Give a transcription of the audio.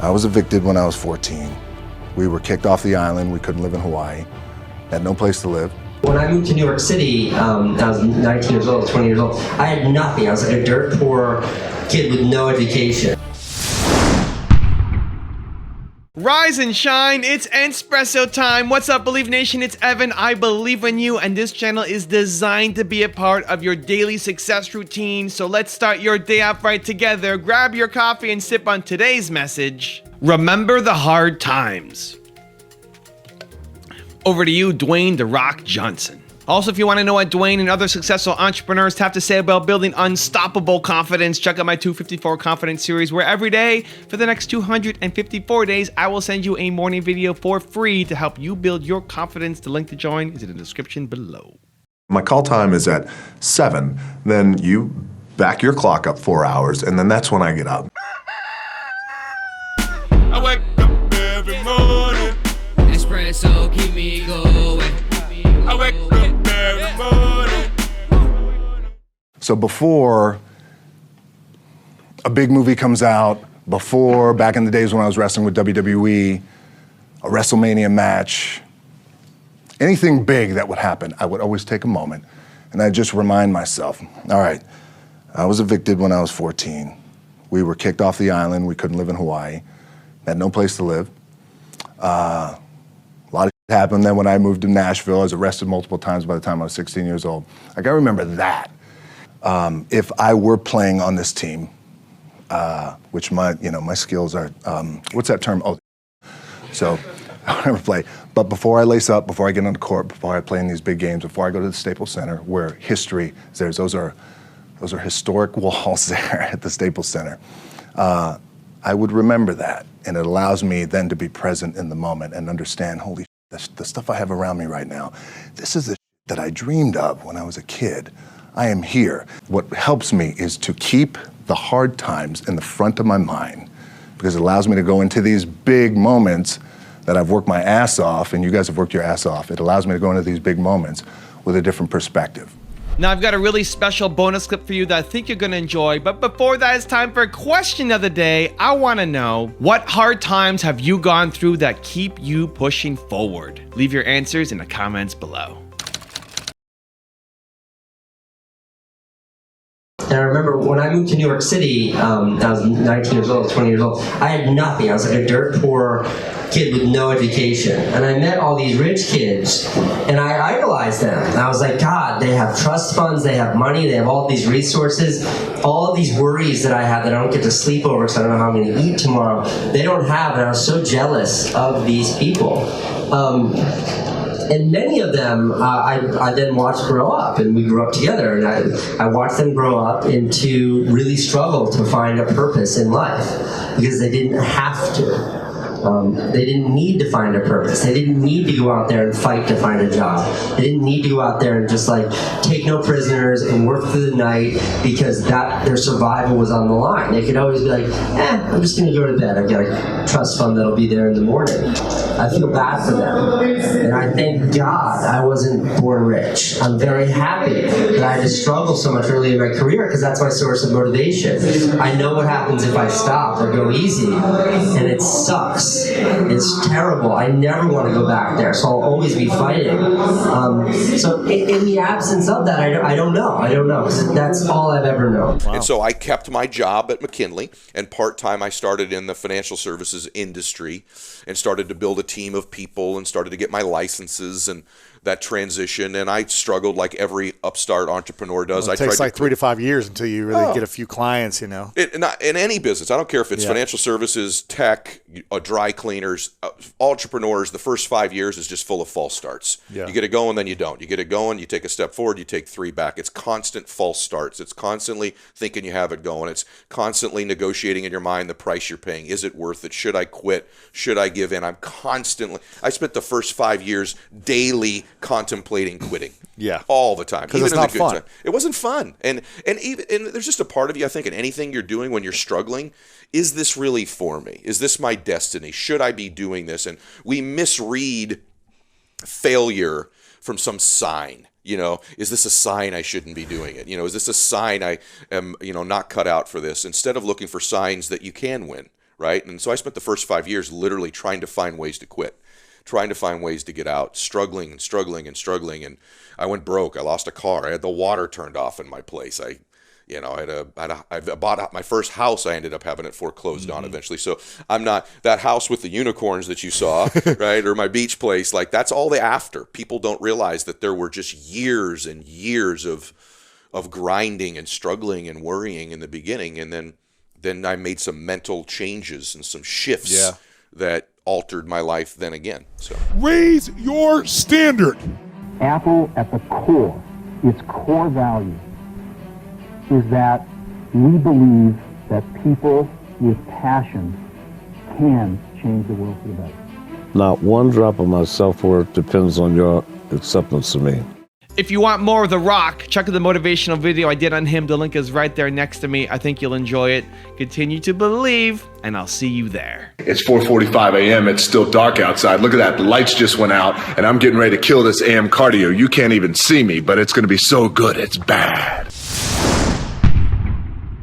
I was evicted when I was 14. We were kicked off the island. We couldn't live in Hawaii. Had no place to live. When I moved to New York City, I was 19 years old, 20 years old. I had nothing. I was like a dirt poor kid with no education. Rise and shine, it's Espresso time. What's up, Believe Nation? It's Evan. I believe in you, and this channel is designed to be a part of your daily success routine. So let's start your day off right together. Grab your coffee and sip on today's message. Remember the hard times. Over to you, Dwayne "The Rock" Johnson. Also, if you want to know what Dwayne and other successful entrepreneurs have to say about building unstoppable confidence, check out my 254 Confidence series, where every day for the next 254 days, I will send you a morning video for free to help you build your confidence. The link to join is in the description below. My call time is at 7. Then you back your clock up 4 hours, and then that's when I get up. I wake up every morning. Espresso keep me going. I wake up every morning. So before a big movie comes out, before back in the days when I was wrestling with WWE, a WrestleMania match, anything big that would happen, I would always take a moment and I'd just remind myself, all right, I was evicted when I was 14. We were kicked off the island. We couldn't live in Hawaii. Had no place to live. A lot of shit happened. Then when I moved to Nashville, I was arrested multiple times by the time I was 16 years old. Like, I remember that. If I were playing on this team, which my skills are, what's that term? Oh, so I would never play. But before I lace up, before I get on the court, before I play in these big games, before I go to the Staples Center, where history is there, those are historic walls there at the Staples Center. I would remember that, and it allows me then to be present in the moment and understand, holy shit, the stuff I have around me right now, this is the shit that I dreamed of when I was a kid. I am here. What helps me is to keep the hard times in the front of my mind, because it allows me to go into these big moments that I've worked my ass off, and you guys have worked your ass off. It allows me to go into these big moments with a different perspective. Now, I've got a really special bonus clip for you that I think you're going to enjoy. But before that, it's time for a question of the day. I want to know, what hard times have you gone through that keep you pushing forward? Leave your answers in the comments below. And I remember when I moved to New York City, I was 19 years old, 20 years old. I had nothing. I was like a dirt poor kid with no education. And I met all these rich kids, and I idolized them. And I was like, God, they have trust funds, they have money, they have all these resources. All of these worries that I have that I don't get to sleep over because I don't know how I'm going to eat tomorrow, they don't have. And I was so jealous of these people. And many of them I then watched grow up, and we grew up together, and I watched them grow up into really struggle to find a purpose in life because they didn't have to. They didn't need to find a purpose. They didn't need to go out there and fight to find a job. They didn't need to go out there and just like take no prisoners and work through the night because their survival was on the line. They could always be like, I'm just going to go to bed. I've got a trust fund that'll be there in the morning. I feel bad for them. And I thank God I wasn't born rich. I'm very happy that I had to struggle so much early in my career because that's my source of motivation. I know what happens if I stop or go easy, and it sucks. It's terrible. I never want to go back there, so I'll always be fighting. So in the absence of that, I don't know. I don't know, because that's all I've ever known. Wow. And so I kept my job at McKinley, and part-time I started in the financial services industry and started to build a team of people and started to get my licenses and that transition, and I struggled like every upstart entrepreneur does. Well, it takes like 3 to 5 years until you really get a few clients, you know. In any business, I don't care if it's financial services, tech, dry cleaners, entrepreneurs, the first 5 years is just full of false starts. Yeah. You get it going, then you don't. You get it going, you take a step forward, you take 3 back. It's constant false starts. It's constantly thinking you have it going. It's constantly negotiating in your mind the price you're paying. Is it worth it? Should I quit? Should I give in? I spent the first 5 years daily contemplating quitting. Yeah. All the time. Because it's not fun. It wasn't fun. And there's just a part of you, I think, in anything you're doing when you're struggling, is this really for me? Is this my destiny? Should I be doing this? And we misread failure from some sign. You know, is this a sign I shouldn't be doing it? You know, is this a sign I am, not cut out for this? Instead of looking for signs that you can win. right? And so I spent the first 5 years literally trying to find ways to quit, trying to find ways to get out, struggling and struggling and struggling. And I went broke. I lost a car. I had the water turned off in my place. I bought my first house. I ended up having it foreclosed on eventually. So I'm not that house with the unicorns that you saw, right? Or my beach place. Like, that's all the after. People don't realize that there were just years and years of grinding and struggling and worrying in the beginning. And then I made some mental changes and some shifts that altered my life then again. So raise your standard. Apple at the core, its core value is that we believe that people with passion can change the world for the better. Not one drop of my self-worth depends on your acceptance of me. If you want more of The Rock, check out the motivational video I did on him. The link is right there next to me. I think you'll enjoy it. Continue to believe, and I'll see you there. It's 4:45 a.m. It's still dark outside. Look at that. The lights just went out, and I'm getting ready to kill this AM cardio. You can't even see me, but it's going to be so good. It's bad.